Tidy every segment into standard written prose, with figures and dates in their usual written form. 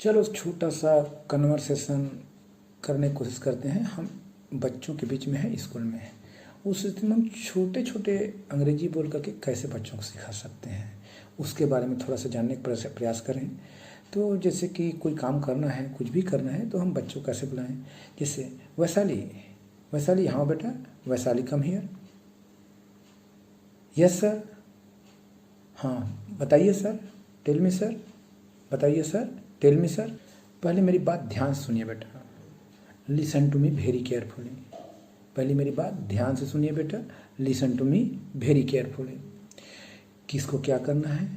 चलो छोटा सा कन्वर्सेशन करने की कोशिश करते हैं। हम बच्चों के बीच में है, स्कूल में है, उस स्थिति में हम छोटे छोटे अंग्रेजी बोल करके कैसे बच्चों को सिखा सकते हैं उसके बारे में थोड़ा सा जानने का प्रयास करें। तो जैसे कि कोई काम करना है, कुछ भी करना है, तो हम बच्चों को कैसे बुलाएं। जैसे वैशाली, वैशाली हाँ बेटा, Vaishali come here. Yes sir, हाँ बताइए सर, टेल मी सर, बताइए सर, टेल मी सर। पहले मेरी बात ध्यान से सुनिए बेटा, listen to me very carefully. पहले मेरी बात ध्यान से सुनिए बेटा, listen to me very carefully. किसको क्या करना है,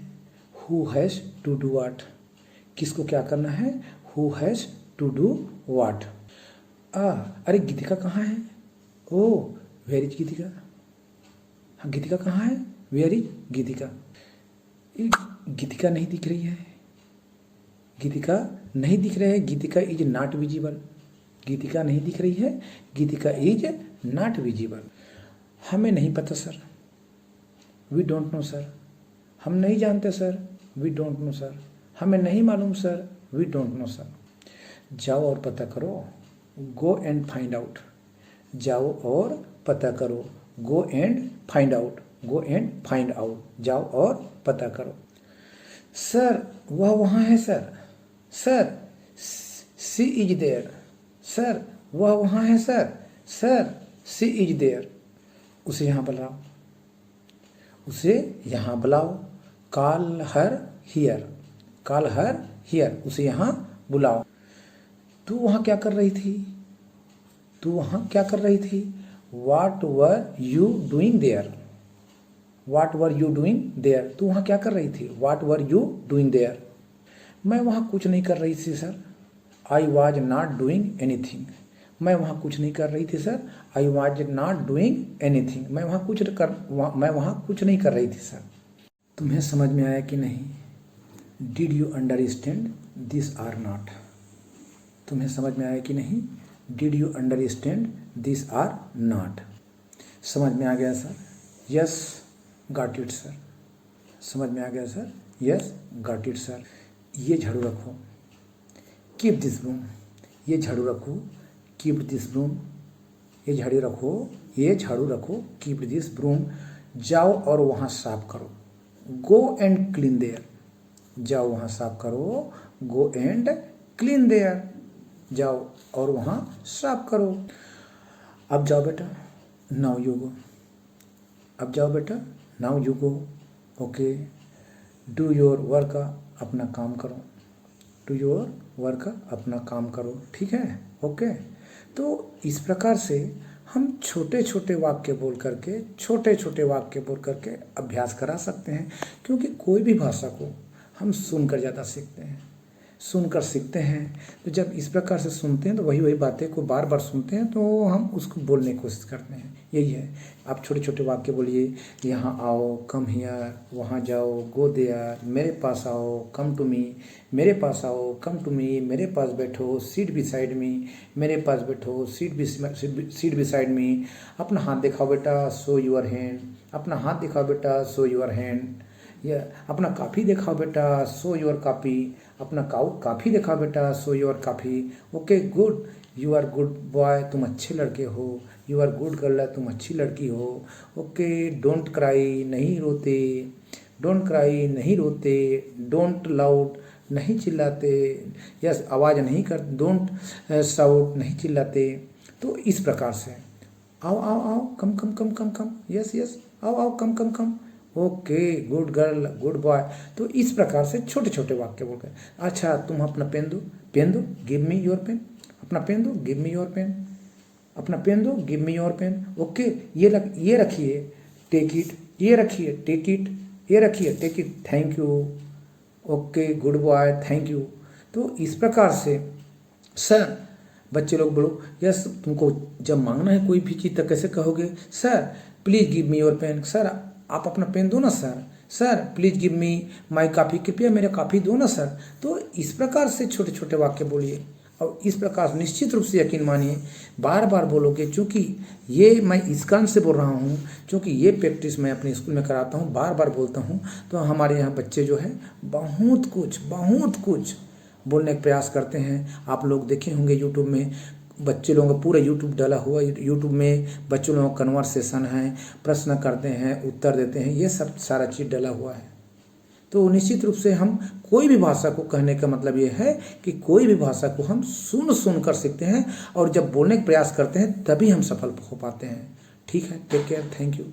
who has to do what. किसको क्या करना है, who has to do what. अरे गीतिका कहाँ है, ओ वेर इज गीतिका। हाँ गीतिका कहाँ है, वेर इज गीतिका। गीतिका नहीं दिख रही है, गीतिका नहीं दिख रही है, गीतिका इज नॉट विजिबल। गीतिका नहीं दिख रही है, गीतिका इज नॉट विजिबल। हमें नहीं पता sir, we don't know sir. हम नहीं जानते sir, we don't know sir. हमें नहीं मालूम sir, we don't know sir. जाओ और पता करो, गो एंड फाइंड आउट। जाओ और पता करो, go and find out, go and find out. जाओ और पता करो। सर वह वहाँ है sir, sir she is there. सर वह वहाँ है sir, sir she is there. उसे यहाँ बुलाओ, उसे यहाँ बुलाओ। Call her here, call her here. उसे यहाँ बुलाओ। तू वहाँ क्या कर रही थी, तू वहाँ क्या कर रही थी। What are you doing there, what are you doing there. तू वहाँ क्या कर रही थी, what are you doing there. मैं वहाँ कुछ नहीं कर रही थी sir, I was not doing anything. मैं वहाँ कुछ नहीं कर रही थी sir, I was not doing anything. मैं वहाँ कुछ नहीं कर रही थी सर। तुम्हें समझ में आया कि नहीं, did you understand this or not. तुम्हें समझ में आया कि नहीं, did you understand this or not. समझ में आ गया sir, yes got it sir. समझ में आ गया sir, yes got it sir. ये झाड़ू रखो, कीप दिस ब्रूम। ये झाड़ू रखो, कीप दिस ब्रूम। ये झाड़ू रखो, ये झाड़ू रखो, कीप दिस ब्रूम। जाओ और वहाँ साफ करो, गो एंड क्लीन देयर। जाओ वहाँ साफ करो, गो एंड क्लीन देयर। जाओ और वहाँ साफ करो। अब जाओ बेटा, नाउ यू गो। अब जाओ बेटा, now you go. Okay, do your work. अपना काम करो, डू योर वर्क। अपना काम करो, ठीक है, ओके। तो इस प्रकार से हम छोटे छोटे वाक्य बोल करके, छोटे छोटे वाक्य बोल करके अभ्यास करा सकते हैं। क्योंकि कोई भी भाषा को हम सुनकर ज़्यादा सीखते हैं, सुनकर सीखते हैं। तो जब इस प्रकार से सुनते हैं तो वही वही बातें को बार बार सुनते हैं, तो हम उसको बोलने की कोशिश करते हैं। यही है, आप छोटे छोटे वाक्य बोलिए, यहाँ आओ, कम हियर, वहाँ जाओ, गो देयर, मेरे पास आओ, कम टू मी, मेरे पास आओ, कम टू मी, मेरे पास बैठो, सीट बिसाइड मी, मेरे पास बैठो, सीट बिसाइड मी। अपना हाथ दिखाओ बेटा, शो योर हैंड। अपना हाथ दिखाओ बेटा, शो योर हैंड। या अपना काफ़ी दिखाओ बेटा, शो योर कॉपी। अपना काफ़ी दिखाओ बेटा, show your copy. Okay good, you are good boy, तुम अच्छे लड़के हो। यू आर गुड गर्ल, तुम अच्छी लड़की हो। ओके, डोंट क्राई, नहीं रोते। डोंट क्राई, नहीं रोते। डोंट लाउड, नहीं चिल्लाते। यस, आवाज़ नहीं कर, डोंट साउट, नहीं चिल्लाते। तो इस प्रकार से आओ आओ आओ, कम कम कम कम कम, यस यस, आओ आओ, come come come. Okay, good girl, good boy. तो इस प्रकार से छोटे छोटे वाक्य बोलकर। अच्छा तुम अपना पेन दो, पेन दो, गिव मी योर पेन। अपना पेन दो, गिव मी योर पेन। अपना पेन दो, give me your pen. Okay, ये रखिए, टेक इट। ये रखिए, टेक इट। ये रखिए, take it, thank you. Okay good boy, thank you. तो इस प्रकार से सर, बच्चे लोग बोलो, यस तुमको जब मांगना है कोई भी चीज़ तो कैसे कहोगे, sir please give me your pen. Sir आप अपना पेन दो ना sir. Sir please give me my copy, कृपया मेरा कॉपी दो ना सर। तो इस प्रकार से छोटे छोटे वाक्य बोलिए, और इस प्रकार निश्चित रूप से यकीन मानिए बार बार बोलोगे। चूँकि ये मैं इस कारण से बोल रहा हूँ, क्योंकि ये प्रैक्टिस मैं अपने स्कूल में कराता हूँ, बार बार बोलता हूँ। तो हमारे यहाँ बच्चे जो है बहुत कुछ बोलने का प्रयास करते हैं। आप लोग देखे होंगे यूट्यूब में बच्चे लोगों का पूरा यूट्यूब डाला हुआ, यूट्यूब में बच्चों लोगों का कन्वर्सेशन है, प्रश्न करते हैं, उत्तर देते हैं, ये सब सारा चीज़ डाला हुआ है। तो निश्चित रूप से हम कोई भी भाषा को, कहने का मतलब ये है कि कोई भी भाषा को हम सुन कर सीखते हैं, और जब बोलने का प्रयास करते हैं तभी हम सफल हो पाते हैं। ठीक है, टेक केयर, थैंक यू।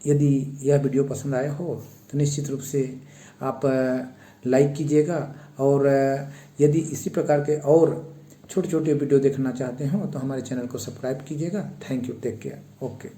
यदि यह वीडियो पसंद आया हो तो निश्चित रूप से आप लाइक कीजिएगा, और यदि इसी प्रकार के और छोटे छोटे वीडियो देखना चाहते हो तो हमारे चैनल को सब्सक्राइब कीजिएगा। Thank you, take care, okay.